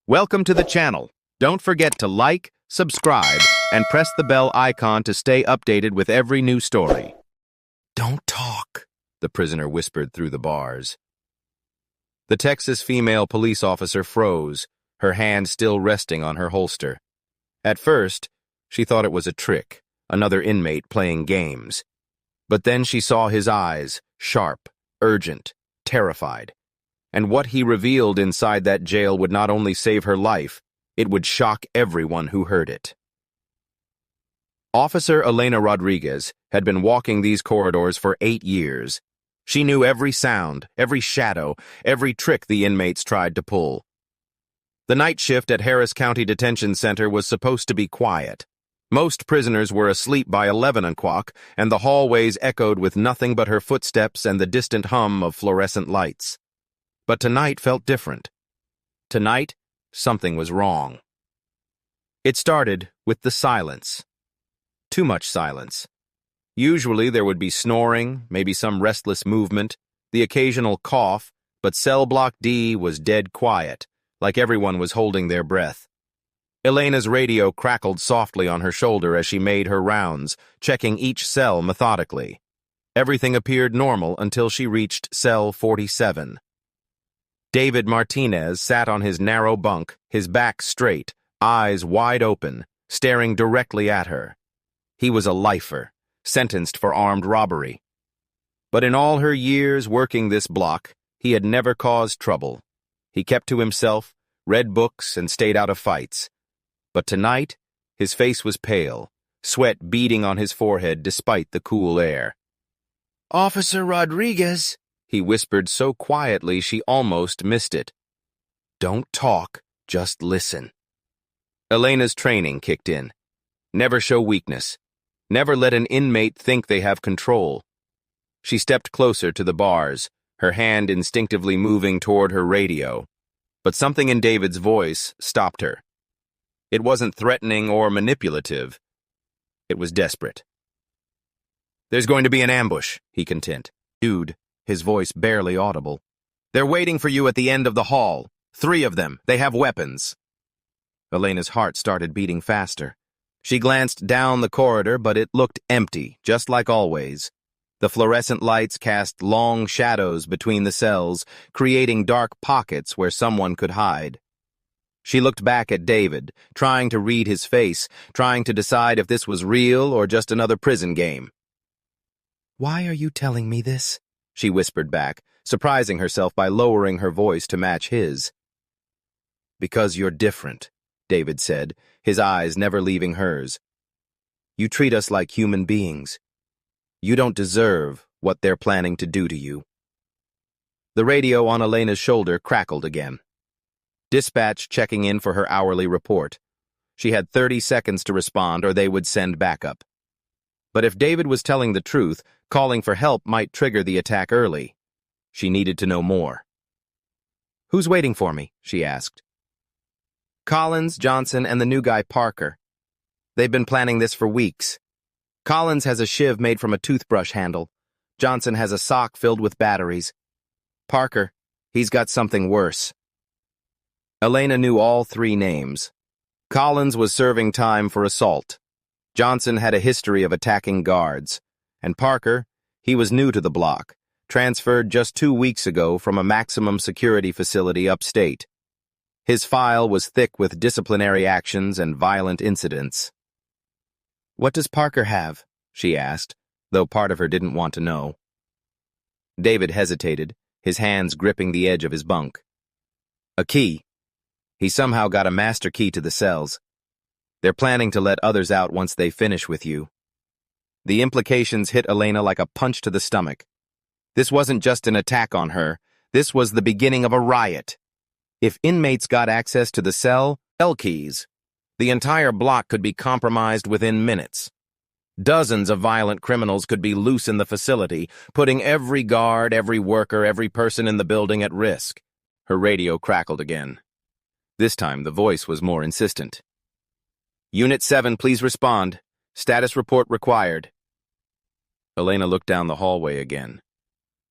Welcome to the channel. Don't forget to like, subscribe, and press the bell icon to stay updated with every new story. "Don't talk," the prisoner whispered through the bars. The Texas female police officer froze, her hand still resting on her holster. At first, she thought it was a trick, another inmate playing games. But then she saw his eyes, sharp, urgent, terrified. And what he revealed inside that jail would not only save her life, it would shock everyone who heard it. Officer Elena Rodriguez had been walking these corridors for 8 years. She knew every sound, every shadow, every trick the inmates tried to pull. The night shift at Harris County Detention Center was supposed to be quiet. Most prisoners were asleep by 11 o'clock, and the hallways echoed with nothing but her footsteps and the distant hum of fluorescent lights. But tonight felt different. Tonight, something was wrong. It started with the silence. Too much silence. Usually there would be snoring, maybe some restless movement, the occasional cough, but cell block D was dead quiet, like everyone was holding their breath. Elena's radio crackled softly on her shoulder as she made her rounds, checking each cell methodically. Everything appeared normal until she reached cell 47. David Martinez sat on his narrow bunk, his back straight, eyes wide open, staring directly at her. He was a lifer, sentenced for armed robbery. But in all her years working this block, he had never caused trouble. He kept to himself, read books, and stayed out of fights. But tonight, his face was pale, sweat beading on his forehead despite the cool air. "Officer Rodriguez," he whispered so quietly she almost missed it. "Don't talk, just listen." Elena's training kicked in. Never show weakness. Never let an inmate think they have control. She stepped closer to the bars, her hand instinctively moving toward her radio. But something in David's voice stopped her. It wasn't threatening or manipulative. It was desperate. "There's going to be an ambush," he continued, his voice barely audible. "They're waiting for you at the end of the hall. 3 of them. They have weapons." Elena's heart started beating faster. She glanced down the corridor, but it looked empty, just like always. The fluorescent lights cast long shadows between the cells, creating dark pockets where someone could hide. She looked back at David, trying to read his face, trying to decide if this was real or just another prison game. "Why are you telling me this?" she whispered back, surprising herself by lowering her voice to match his. "Because you're different," David said, his eyes never leaving hers. "You treat us like human beings. You don't deserve what they're planning to do to you." The radio on Elena's shoulder crackled again. Dispatch checking in for her hourly report. She had 30 seconds to respond or they would send backup. But if David was telling the truth, calling for help might trigger the attack early. She needed to know more. "Who's waiting for me?" she asked. "Collins, Johnson, and the new guy Parker. They've been planning this for weeks. Collins has a shiv made from a toothbrush handle. Johnson has a sock filled with batteries. Parker, he's got something worse." Elena knew all 3 names. Collins was serving time for assault. Johnson had a history of attacking guards. And Parker, he was new to the block, transferred just 2 weeks ago from a maximum security facility upstate. His file was thick with disciplinary actions and violent incidents. "What does Parker have?" she asked, though part of her didn't want to know. David hesitated, his hands gripping the edge of his bunk. "A key. He somehow got a master key to the cells. They're planning to let others out once they finish with you." The implications hit Elena like a punch to the stomach. This wasn't just an attack on her. This was the beginning of a riot. If inmates got access to the cell keys, the entire block could be compromised within minutes. Dozens of violent criminals could be loose in the facility, putting every guard, every worker, every person in the building at risk. Her radio crackled again. This time the voice was more insistent. "Unit 7, please respond. Status report required." Elena looked down the hallway again.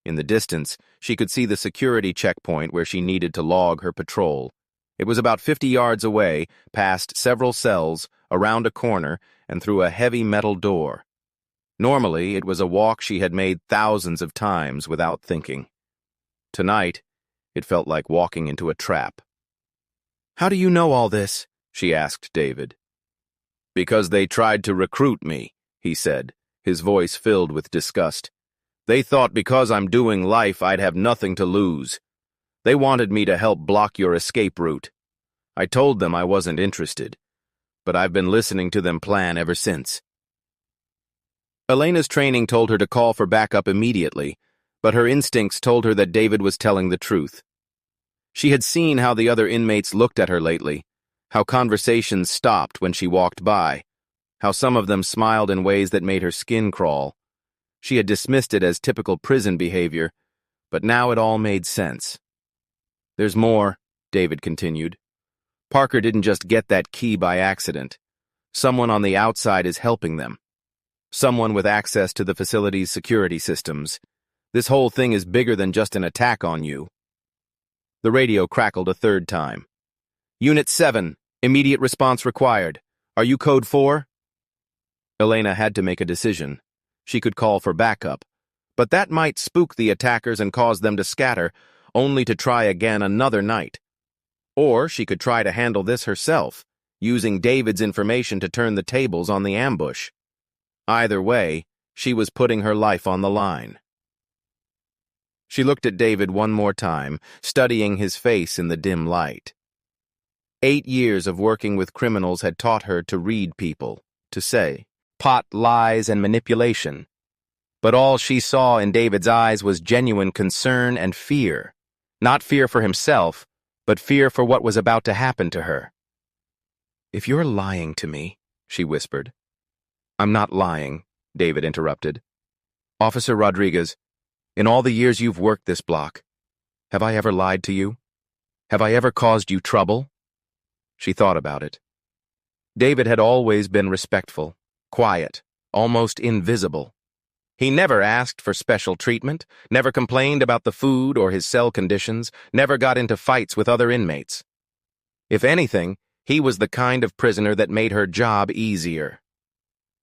In the distance, she could see the security checkpoint where she needed to log her patrol. It was about 50 yards away, past several cells, around a corner, and through a heavy metal door. Normally, it was a walk she had made thousands of times without thinking. Tonight, it felt like walking into a trap. "How do you know all this?" she asked David. "Because they tried to recruit me," he said, his voice filled with disgust. "They thought because I'm doing life I'd have nothing to lose. They wanted me to help block your escape route. I told them I wasn't interested, but I've been listening to them plan ever since." Elena's training told her to call for backup immediately, but her instincts told her that David was telling the truth. She had seen how the other inmates looked at her lately, how conversations stopped when she walked by, how some of them smiled in ways that made her skin crawl. She had dismissed it as typical prison behavior, but now it all made sense. "There's more," David continued. "Parker didn't just get that key by accident. Someone on the outside is helping them. Someone with access to the facility's security systems. This whole thing is bigger than just an attack on you." The radio crackled a third time. "Unit 7, immediate response required. Are you code 4? Elena had to make a decision. She could call for backup, but that might spook the attackers and cause them to scatter, only to try again another night. Or she could try to handle this herself, using David's information to turn the tables on the ambush. Either way, she was putting her life on the line. She looked at David one more time, studying his face in the dim light. 8 years of working with criminals had taught her to read people, to spot lies and manipulation. But all she saw in David's eyes was genuine concern and fear. Not fear for himself, but fear for what was about to happen to her. "If you're lying to me," she whispered. "I'm not lying," David interrupted. "Officer Rodriguez, in all the years you've worked this block, have I ever lied to you? Have I ever caused you trouble?" She thought about it. David had always been respectful, quiet, almost invisible. He never asked for special treatment, never complained about the food or his cell conditions, never got into fights with other inmates. If anything, he was the kind of prisoner that made her job easier.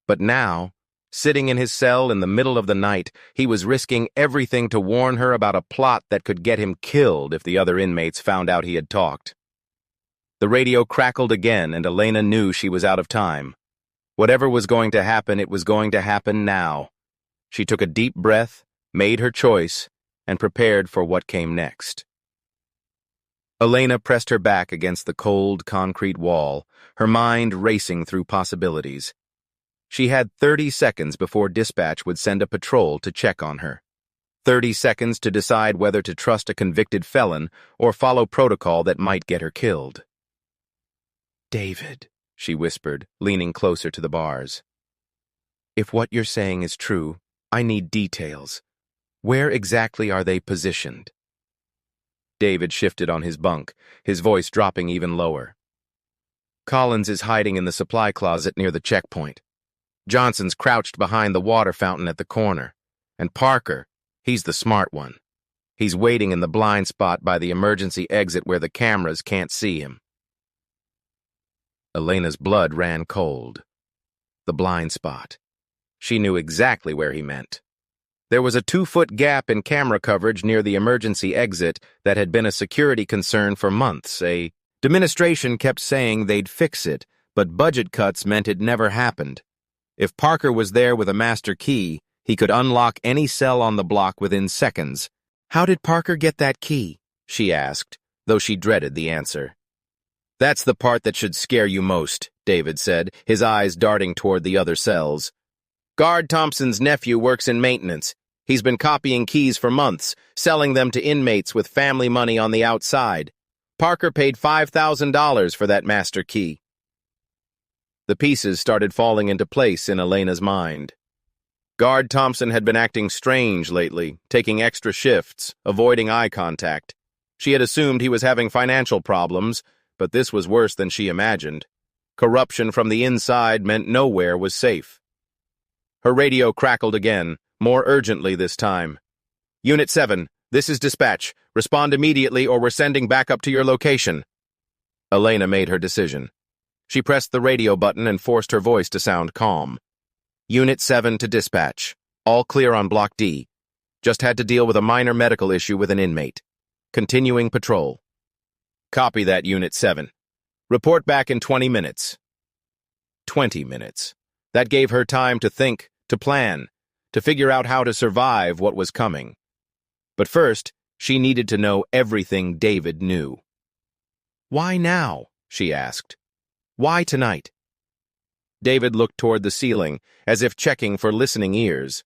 But now, sitting in his cell in the middle of the night, he was risking everything to warn her about a plot that could get him killed if the other inmates found out he had talked. The radio crackled again, and Elena knew she was out of time. Whatever was going to happen, it was going to happen now. She took a deep breath, made her choice, and prepared for what came next. Elena pressed her back against the cold concrete wall, her mind racing through possibilities. She had 30 seconds before dispatch would send a patrol to check on her. 30 seconds to decide whether to trust a convicted felon or follow protocol that might get her killed. "David," she whispered, leaning closer to the bars. "If what you're saying is true, I need details. Where exactly are they positioned?" David shifted on his bunk, his voice dropping even lower. "Collins is hiding in the supply closet near the checkpoint. Johnson's crouched behind the water fountain at the corner. And Parker, he's the smart one. He's waiting in the blind spot by the emergency exit where the cameras can't see him." Elena's blood ran cold. The blind spot. She knew exactly where he meant. There was a 2-foot gap in camera coverage near the emergency exit that had been a security concern for months. The administration kept saying they'd fix it, but budget cuts meant it never happened. If Parker was there with a master key, he could unlock any cell on the block within seconds. "How did Parker get that key?" she asked, though she dreaded the answer. "That's the part that should scare you most," David said, his eyes darting toward the other cells. "Guard Thompson's nephew works in maintenance. He's been copying keys for months, selling them to inmates with family money on the outside. Parker paid $5,000 for that master key." The pieces started falling into place in Elena's mind. Guard Thompson had been acting strange lately, taking extra shifts, avoiding eye contact. She had assumed he was having financial problems, but this was worse than she imagined. Corruption from the inside meant nowhere was safe. Her radio crackled again, more urgently this time. "Unit 7, this is dispatch. Respond immediately or we're sending backup to your location." Elena made her decision. She pressed the radio button and forced her voice to sound calm. Unit 7 to dispatch. All clear on Block D. Just had to deal with a minor medical issue with an inmate. Continuing patrol. Copy that, Unit 7. Report back in 20 minutes. 20 minutes. That gave her time to think, to plan, to figure out how to survive what was coming. But first, she needed to know everything David knew. Why now? She asked. Why tonight? David looked toward the ceiling, as if checking for listening ears.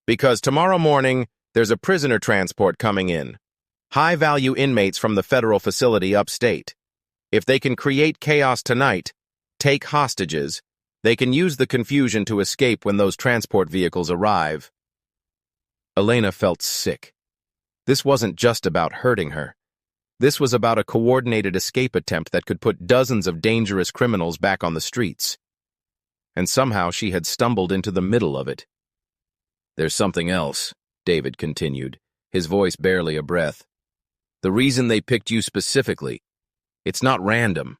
Because tomorrow morning, there's a prisoner transport coming in. High-value inmates from the federal facility upstate. If they can create chaos tonight, take hostages, they can use the confusion to escape when those transport vehicles arrive. Elena felt sick. This wasn't just about hurting her. This was about a coordinated escape attempt that could put dozens of dangerous criminals back on the streets. And somehow she had stumbled into the middle of it. There's something else, David continued, his voice barely a breath. The reason they picked you specifically, it's not random.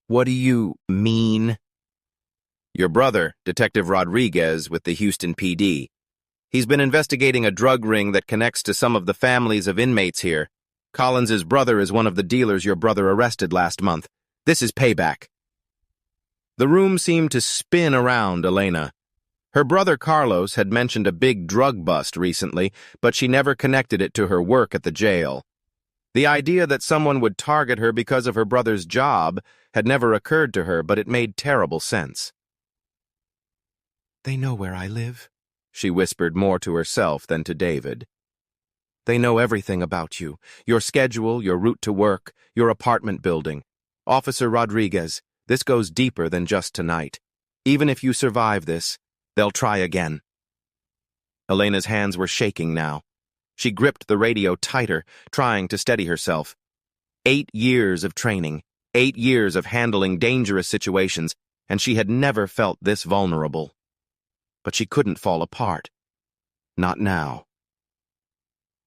What do you mean? Your brother, Detective Rodriguez with the Houston PD. He's been investigating a drug ring that connects to some of the families of inmates here. Collins's brother is one of the dealers your brother arrested last month. This is payback. The room seemed to spin around Elena. Her brother Carlos had mentioned a big drug bust recently, but she never connected it to her work at the jail. The idea that someone would target her because of her brother's job had never occurred to her, but it made terrible sense. They know where I live, she whispered more to herself than to David. They know everything about you, your schedule, your route to work, your apartment building. Officer Rodriguez, this goes deeper than just tonight. Even if you survive this, they'll try again. Elena's hands were shaking now. She gripped the radio tighter, trying to steady herself. 8 years of training, 8 years of handling dangerous situations, and she had never felt this vulnerable. But she couldn't fall apart. Not now.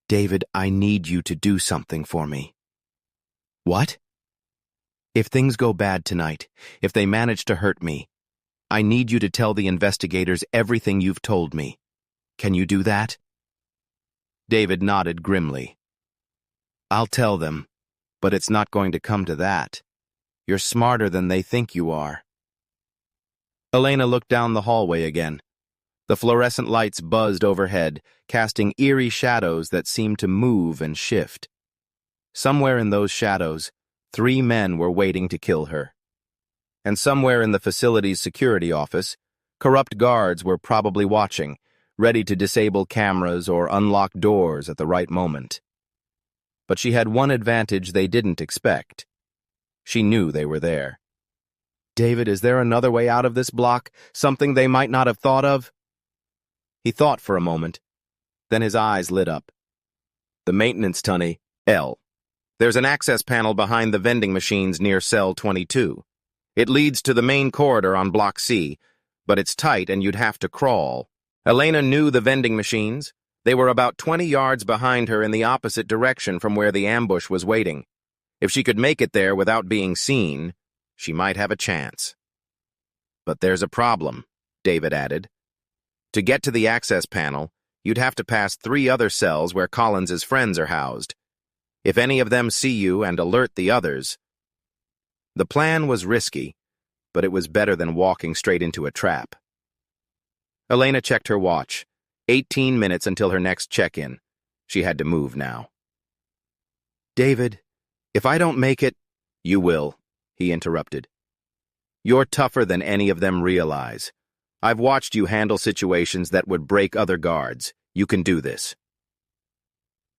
David, I need you to do something for me. What? If things go bad tonight, if they manage to hurt me, I need you to tell the investigators everything you've told me. Can you do that? David nodded grimly. I'll tell them, but it's not going to come to that. You're smarter than they think you are. Elena looked down the hallway again. The fluorescent lights buzzed overhead, casting eerie shadows that seemed to move and shift. Somewhere in those shadows, 3 men were waiting to kill her. And somewhere in the facility's security office, corrupt guards were probably watching, ready to disable cameras or unlock doors at the right moment. But she had one advantage they didn't expect. She knew they were there. David, is there another way out of this block? Something they might not have thought of? He thought for a moment. Then his eyes lit up. The maintenance tunnel, L. There's an access panel behind the vending machines near cell 22. It leads to the main corridor on Block C, but it's tight and you'd have to crawl. Elena knew the vending machines. They were about 20 yards behind her in the opposite direction from where the ambush was waiting. If she could make it there without being seen, she might have a chance. But there's a problem, David added. To get to the access panel, you'd have to pass 3 other cells where Collins's friends are housed. If any of them see you and alert the others. The plan was risky, but it was better than walking straight into a trap. Elena checked her watch. 18 minutes until her next check-in. She had to move now. David, if I don't make it, you will, he interrupted. You're tougher than any of them realize. I've watched you handle situations that would break other guards. You can do this.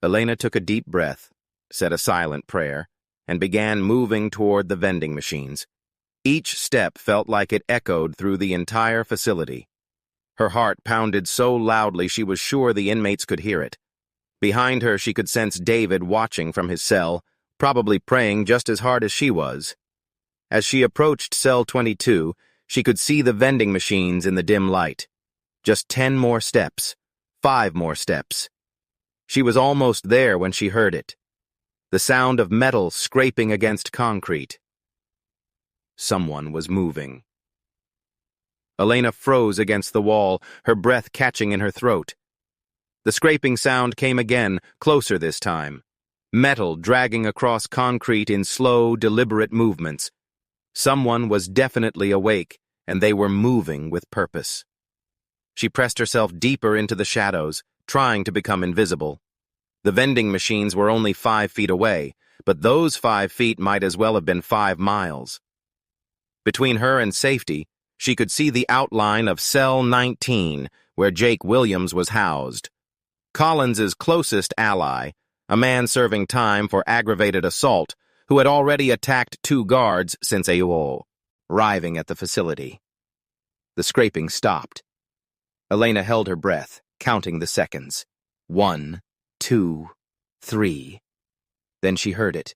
Elena took a deep breath, said a silent prayer, and began moving toward the vending machines. Each step felt like it echoed through the entire facility. Her heart pounded so loudly she was sure the inmates could hear it. Behind her she could sense David watching from his cell, probably praying just as hard as she was. As she approached cell 22, she could see the vending machines in the dim light. Just 10 more steps, 5 more steps. She was almost there when she heard it. the sound of metal scraping against concrete. Someone was moving. Elena froze against the wall, her breath catching in her throat. The scraping sound came again, closer this time. Metal dragging across concrete in slow, deliberate movements. Someone was definitely awake, and they were moving with purpose. She pressed herself deeper into the shadows, trying to become invisible. The vending machines were only 5 feet away, but those 5 feet might as well have been 5 miles. Between her and safety, she could see the outline of Cell 19, where Jake Williams was housed. Collins's closest ally, a man serving time for aggravated assault, who had already attacked 2 guards since arriving at the facility. The scraping stopped. Elena held her breath, counting the seconds. 1, 2, 3. Then she heard it.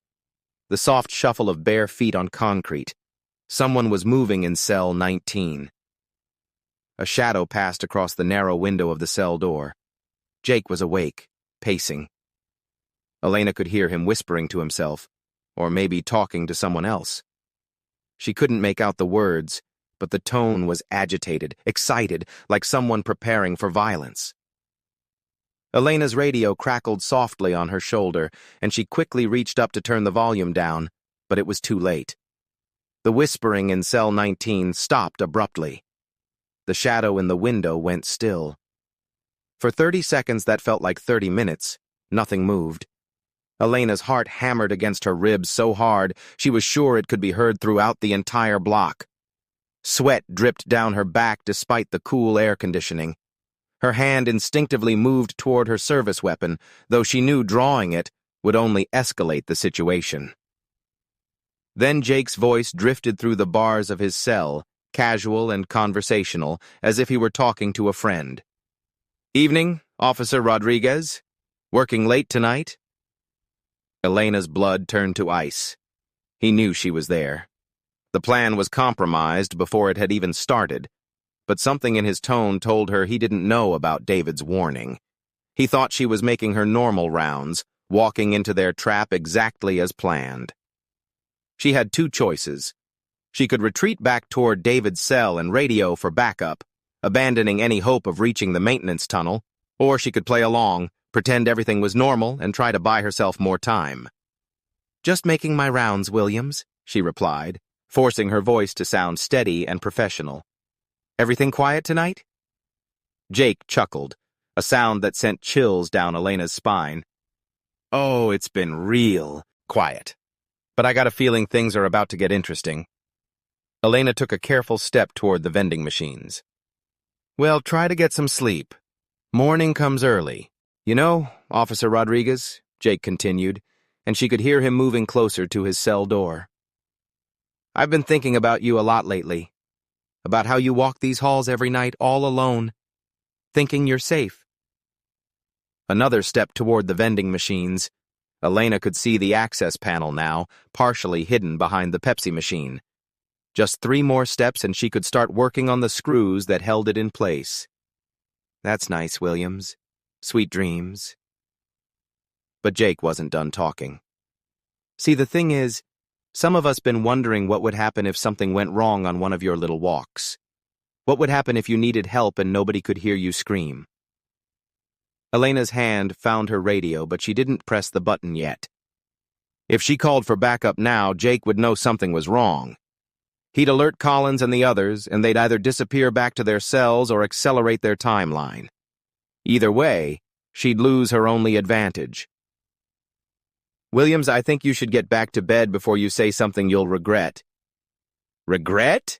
The soft shuffle of bare feet on concrete. Someone was moving in Cell 19. A shadow passed across the narrow window of the cell door. Jake was awake, pacing. Elena could hear him whispering to himself, or maybe talking to someone else. She couldn't make out the words, but the tone was agitated, excited, like someone preparing for violence. Elena's radio crackled softly on her shoulder, and she quickly reached up to turn the volume down, but it was too late. The whispering in Cell 19 stopped abruptly. The shadow in the window went still. For 30 seconds that felt like 30 minutes, nothing moved. Elena's heart hammered against her ribs so hard she was sure it could be heard throughout the entire block. Sweat dripped down her back despite the cool air conditioning. Her hand instinctively moved toward her service weapon, though she knew drawing it would only escalate the situation. Then Jake's voice drifted through the bars of his cell, casual and conversational, as if he were talking to a friend. "Evening, Officer Rodriguez. Working late tonight?" Elena's blood turned to ice. He knew she was there. The plan was compromised before it had even started, but something in his tone told her he didn't know about David's warning. He thought she was making her normal rounds, walking into their trap exactly as planned. She had 2 choices. She could retreat back toward David's cell and radio for backup, abandoning any hope of reaching the maintenance tunnel, or she could play along, pretend everything was normal, and try to buy herself more time. "Just making my rounds, Williams," she replied, forcing her voice to sound steady and professional. "Everything quiet tonight?" Jake chuckled, a sound that sent chills down Elena's spine. "Oh, it's been real quiet. But I got a feeling things are about to get interesting." Elena took a careful step toward the vending machines. "Well, try to get some sleep. Morning comes early. You know, Officer Rodriguez," Jake continued, and she could hear him moving closer to his cell door. "I've been thinking about you a lot lately. About how you walk these halls every night all alone, thinking you're safe." Another step toward the vending machines. Elena could see the access panel now, partially hidden behind the Pepsi machine. Just 3 more steps and she could start working on the screws that held it in place. "That's nice, Williams. Sweet dreams." But Jake wasn't done talking. "See, the thing is, some of us been wondering what would happen if something went wrong on one of your little walks. What would happen if you needed help and nobody could hear you scream?" Elena's hand found her radio, but she didn't press the button yet. If she called for backup now, Jake would know something was wrong. He'd alert Collins and the others, and they'd either disappear back to their cells or accelerate their timeline. Either way, she'd lose her only advantage. "Williams, I think you should get back to bed before you say something you'll regret." "Regret?"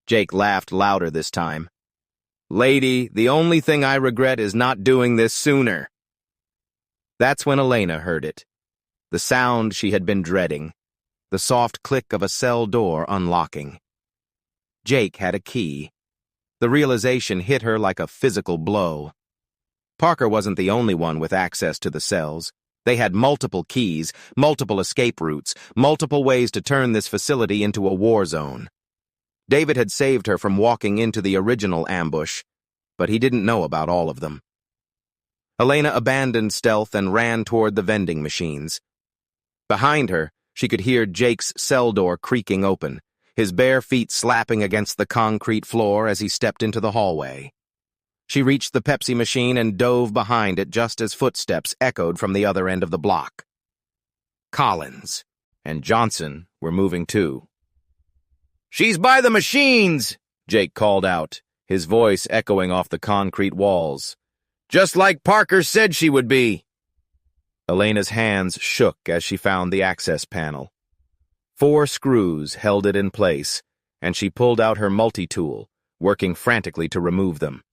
Jake laughed louder this time. "Lady, the only thing I regret is not doing this sooner." That's when Elena heard it. The sound she had been dreading. The soft click of a cell door unlocking. Jake had a key. The realization hit her like a physical blow. Parker wasn't the only one with access to the cells. They had multiple keys, multiple escape routes, multiple ways to turn this facility into a war zone. David had saved her from walking into the original ambush, but he didn't know about all of them. Elena abandoned stealth and ran toward the vending machines. Behind her, she could hear Jake's cell door creaking open, his bare feet slapping against the concrete floor as he stepped into the hallway. She reached the Pepsi machine and dove behind it just as footsteps echoed from the other end of the block. Collins and Johnson were moving too. "She's by the machines!" Jake called out, his voice echoing off the concrete walls. "Just like Parker said she would be." Elena's hands shook as she found the access panel. 4 screws held it in place, and she pulled out her multi-tool, working frantically to remove them.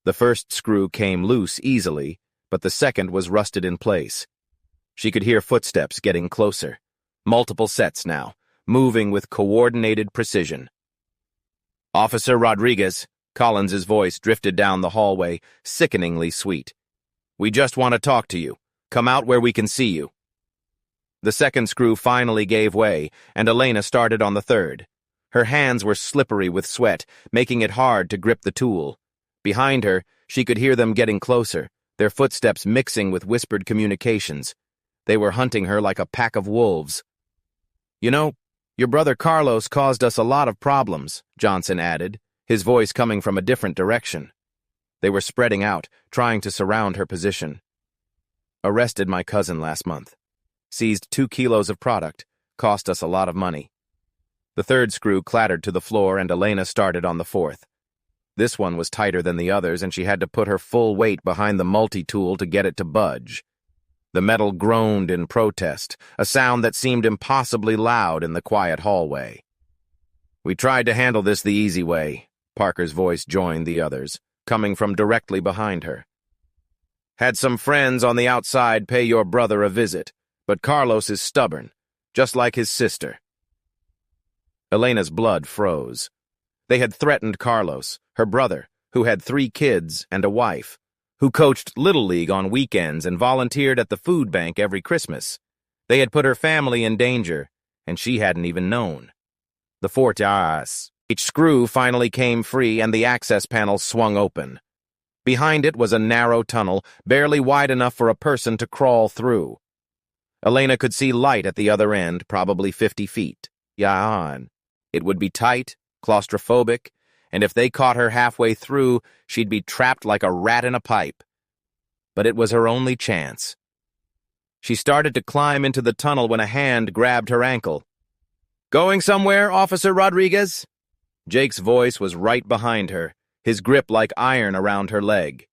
The first screw came loose easily, but the second was rusted in place. She could hear footsteps getting closer. Multiple sets now, moving with coordinated precision. "Officer Rodriguez," Collins's voice drifted down the hallway, sickeningly sweet. "We just want to talk to you. Come out where we can see you." The second screw finally gave way, and Elena started on the third. Her hands were slippery with sweat, making it hard to grip the tool. Behind her, she could hear them getting closer, their footsteps mixing with whispered communications. They were hunting her like a pack of wolves. "You know, your brother Carlos caused us a lot of problems," Johnson added, his voice coming from a different direction. They were spreading out, trying to surround her position. "Arrested my cousin last month. Seized 2 kilos of product. Cost us a lot of money." The third screw clattered to the floor, and Elena started on the fourth. This one was tighter than the others, and she had to put her full weight behind the multi-tool to get it to budge. The metal groaned in protest, a sound that seemed impossibly loud in the quiet hallway. "We tried to handle this the easy way," Parker's voice joined the others, coming from directly behind her. "Had some friends on the outside pay your brother a visit, but Carlos is stubborn, just like his sister." Elena's blood froze. They had threatened Carlos, her brother, who had 3 kids and a wife, who coached Little League on weekends and volunteered at the food bank every Christmas. They had put her family in danger, and she hadn't even known. The each screw finally came free, and the access panel swung open. Behind it was a narrow tunnel, barely wide enough for a person to crawl through. Elena could see light at the other end, probably 50 feet. It would be tight, claustrophobic, and if they caught her halfway through, she'd be trapped like a rat in a pipe. But it was her only chance. She started to climb into the tunnel when a hand grabbed her ankle. "Going somewhere, Officer Rodriguez?" Jake's voice was right behind her, his grip like iron around her leg.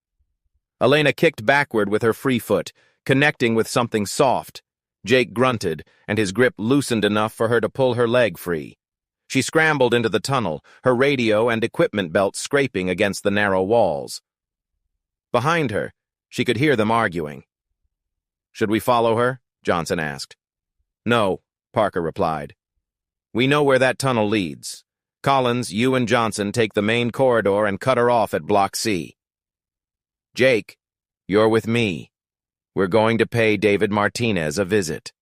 Elena kicked backward with her free foot, connecting with something soft. Jake grunted, and his grip loosened enough for her to pull her leg free. She scrambled into the tunnel, her radio and equipment belt scraping against the narrow walls. Behind her, she could hear them arguing. "Should we follow her?" Johnson asked. "No," Parker replied. "We know where that tunnel leads. Collins, you and Johnson take the main corridor and cut her off at Block C. Jake, you're with me. We're going to pay David Martinez a visit."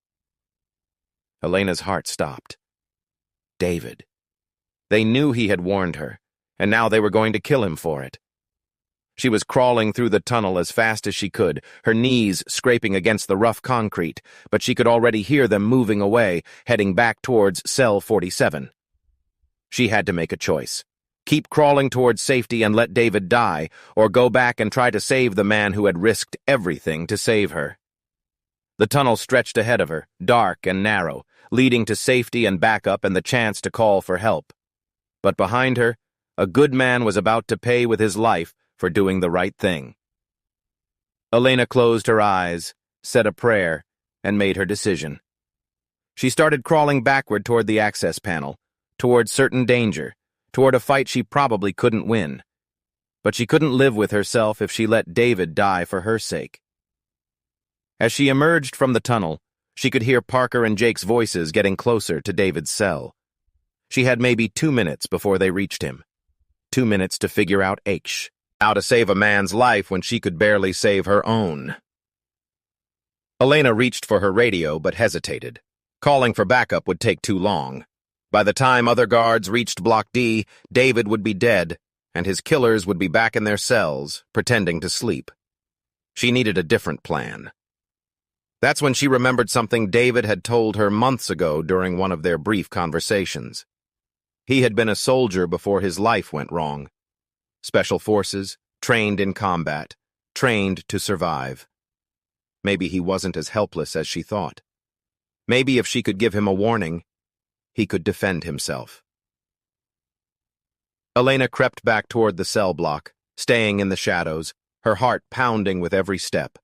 Elena's heart stopped. David. They knew he had warned her, and now they were going to kill him for it. She was crawling through the tunnel as fast as she could, her knees scraping against the rough concrete, but she could already hear them moving away, heading back towards Cell 47. She had to make a choice. Keep crawling towards safety and let David die, or go back and try to save the man who had risked everything to save her. The tunnel stretched ahead of her, dark and narrow, leading to safety and backup and the chance to call for help. But behind her, a good man was about to pay with his life for doing the right thing. Elena closed her eyes, said a prayer, and made her decision. She started crawling backward toward the access panel, toward certain danger, toward a fight she probably couldn't win. But she couldn't live with herself if she let David die for her sake. As she emerged from the tunnel, she could hear Parker and Jake's voices getting closer to David's cell. She had maybe 2 minutes before they reached him. 2 minutes to figure out how to save a man's life when she could barely save her own. Elena reached for her radio but hesitated. Calling for backup would take too long. By the time other guards reached Block D, David would be dead, and his killers would be back in their cells, pretending to sleep. She needed a different plan. That's when she remembered something David had told her months ago during one of their brief conversations. He had been a soldier before his life went wrong. Special forces, trained in combat, trained to survive. Maybe he wasn't as helpless as she thought. Maybe if she could give him a warning, he could defend himself. Elena crept back toward the cell block, staying in the shadows, her heart pounding with every step.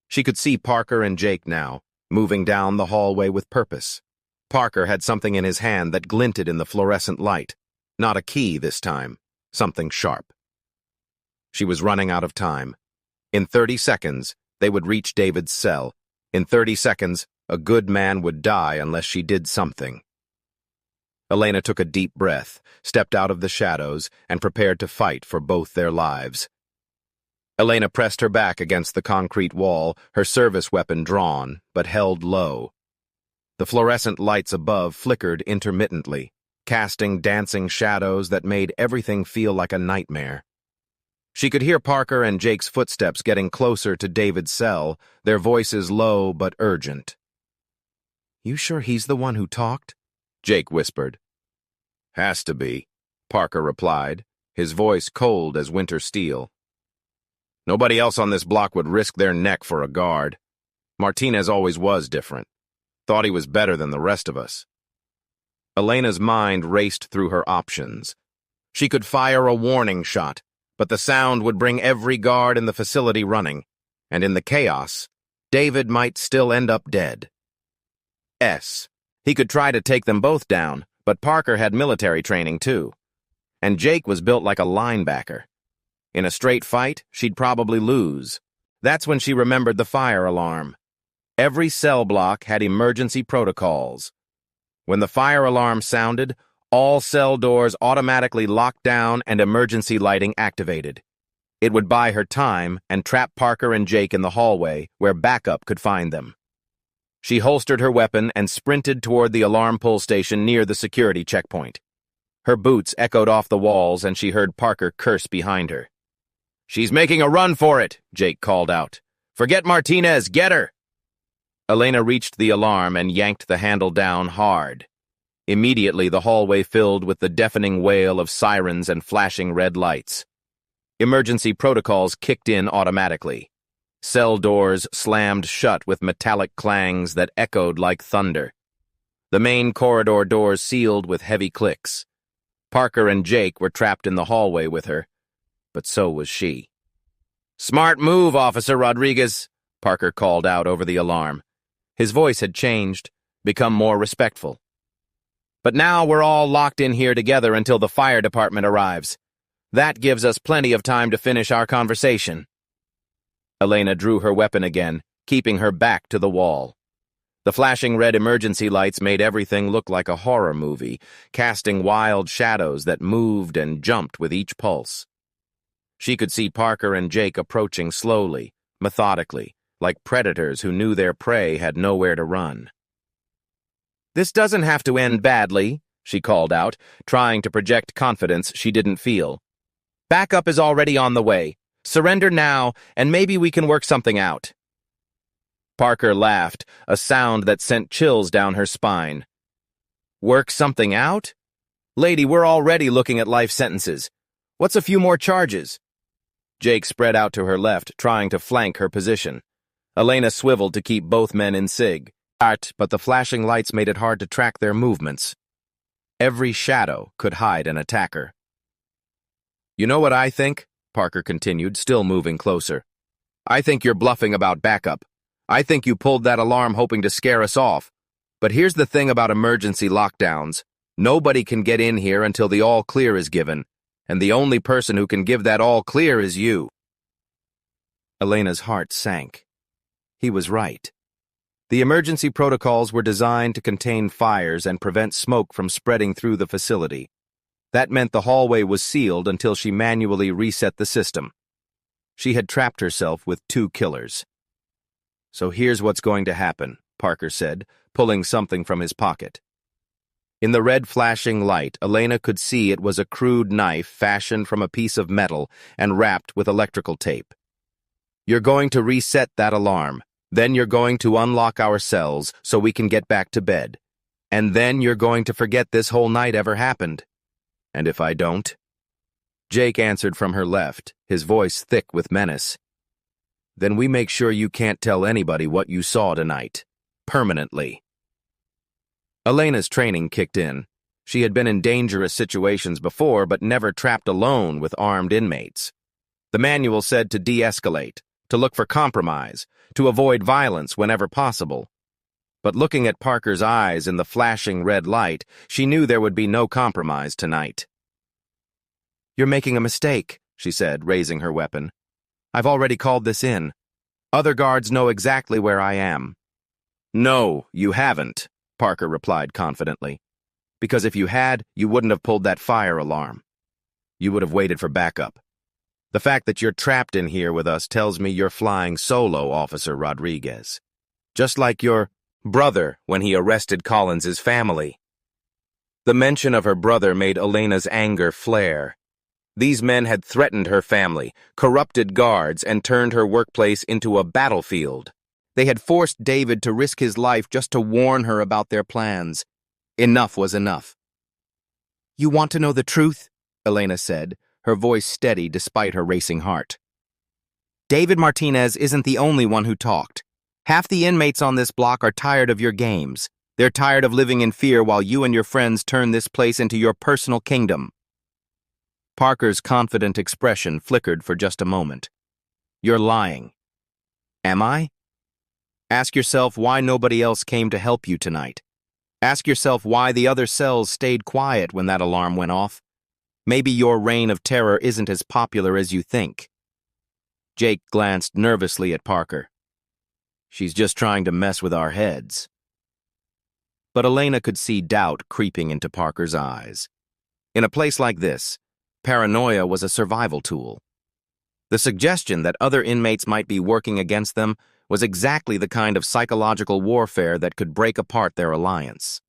She could see Parker and Jake now, moving down the hallway with purpose. Parker had something in his hand that glinted in the fluorescent light. Not a key this time, something sharp. She was running out of time. In 30 seconds, they would reach David's cell. In 30 seconds, a good man would die unless she did something. Elena took a deep breath, stepped out of the shadows, and prepared to fight for both their lives. Elena pressed her back against the concrete wall, her service weapon drawn, but held low. The fluorescent lights above flickered intermittently, casting dancing shadows that made everything feel like a nightmare. She could hear Parker and Jake's footsteps getting closer to David's cell, their voices low but urgent. "You sure he's the one who talked?" Jake whispered. "Has to be," Parker replied, his voice cold as winter steel. "Nobody else on this block would risk their neck for a guard. Martinez always was different. Thought he was better than the rest of us." Elena's mind raced through her options. She could fire a warning shot, but the sound would bring every guard in the facility running, and in the chaos, David might still end up dead. He could try to take them both down, but Parker had military training too. And Jake was built like a linebacker. In a straight fight, she'd probably lose. That's when she remembered the fire alarm. Every cell block had emergency protocols. When the fire alarm sounded, all cell doors automatically locked down and emergency lighting activated. It would buy her time and trap Parker and Jake in the hallway where backup could find them. She holstered her weapon and sprinted toward the alarm pull station near the security checkpoint. Her boots echoed off the walls and she heard Parker curse behind her. "She's making a run for it," Jake called out. "Forget Martinez, get her!" Elena reached the alarm and yanked the handle down hard. Immediately, the hallway filled with the deafening wail of sirens and flashing red lights. Emergency protocols kicked in automatically. Cell doors slammed shut with metallic clangs that echoed like thunder. The main corridor doors sealed with heavy clicks. Parker and Jake were trapped in the hallway with her, but so was she. "Smart move, Officer Rodriguez," Parker called out over the alarm. His voice had changed, become more respectful. "But now we're all locked in here together until the fire department arrives. That gives us plenty of time to finish our conversation." Elena drew her weapon again, keeping her back to the wall. The flashing red emergency lights made everything look like a horror movie, casting wild shadows that moved and jumped with each pulse. She could see Parker and Jake approaching slowly, methodically, like predators who knew their prey had nowhere to run. "This doesn't have to end badly," she called out, trying to project confidence she didn't feel. "Backup is already on the way. Surrender now, and maybe we can work something out." Parker laughed, a sound that sent chills down her spine. "Work something out? Lady, we're already looking at life sentences. What's a few more charges?" Jake spread out to her left, trying to flank her position. Elena swiveled to keep both men in sig, but the flashing lights made it hard to track their movements. Every shadow could hide an attacker. "You know what I think?" Parker continued, still moving closer. "I think you're bluffing about backup. I think you pulled that alarm hoping to scare us off. But here's the thing about emergency lockdowns. Nobody can get in here until the all-clear is given, and the only person who can give that all-clear is you." Elena's heart sank. He was right. The emergency protocols were designed to contain fires and prevent smoke from spreading through the facility. That meant the hallway was sealed until she manually reset the system. She had trapped herself with 2 killers. "So here's what's going to happen," Parker said, pulling something from his pocket. In the red flashing light, Elena could see it was a crude knife fashioned from a piece of metal and wrapped with electrical tape. "You're going to reset that alarm. Then you're going to unlock our cells so we can get back to bed. And then you're going to forget this whole night ever happened. And if I don't? Jake answered from her left, his voice thick with menace. Then we make sure you can't tell anybody what you saw tonight. Permanently. Elena's training kicked in. She had been in dangerous situations before, but never trapped alone with armed inmates. The manual said to de-escalate, to look for compromise, to avoid violence whenever possible. But looking at Parker's eyes in the flashing red light, she knew there would be no compromise tonight. "You're making a mistake," she said, raising her weapon. "I've already called this in. Other guards know exactly where I am." "No, you haven't," Parker replied confidently. "Because if you had, you wouldn't have pulled that fire alarm. You would have waited for backup. The fact that you're trapped in here with us tells me you're flying solo, Officer Rodriguez. Just like your brother when he arrested Collins's family." The mention of her brother made Elena's anger flare. These men had threatened her family, corrupted guards, and turned her workplace into a battlefield. They had forced David to risk his life just to warn her about their plans. Enough was enough. "You want to know the truth?" Elena said, her voice steady despite her racing heart. "David Martinez isn't the only one who talked. Half the inmates on this block are tired of your games. They're tired of living in fear while you and your friends turn this place into your personal kingdom." Parker's confident expression flickered for just a moment. "You're lying." "Am I?" Ask yourself why nobody else came to help you tonight. Ask yourself why the other cells stayed quiet when that alarm went off. Maybe your reign of terror isn't as popular as you think. Jake glanced nervously at Parker. "She's just trying to mess with our heads." But Elena could see doubt creeping into Parker's eyes. In a place like this, paranoia was a survival tool. The suggestion that other inmates might be working against them was exactly the kind of psychological warfare that could break apart their alliance.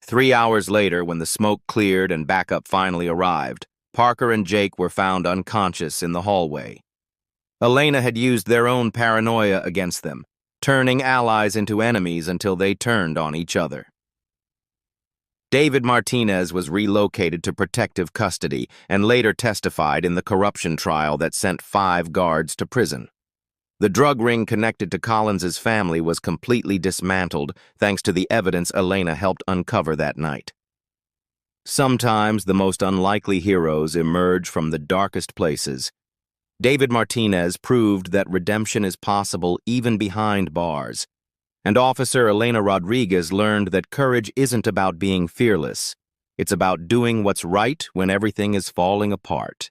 3 hours later, when the smoke cleared and backup finally arrived, Parker and Jake were found unconscious in the hallway. Elena had used their own paranoia against them, turning allies into enemies until they turned on each other. David Martinez was relocated to protective custody and later testified in the corruption trial that sent 5 guards to prison. The drug ring connected to Collins's family was completely dismantled thanks to the evidence Elena helped uncover that night. Sometimes the most unlikely heroes emerge from the darkest places. David Martinez proved that redemption is possible even behind bars. And Officer Elena Rodriguez learned that courage isn't about being fearless. It's about doing what's right when everything is falling apart.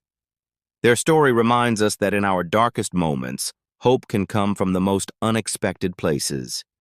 Their story reminds us that in our darkest moments, hope can come from the most unexpected places.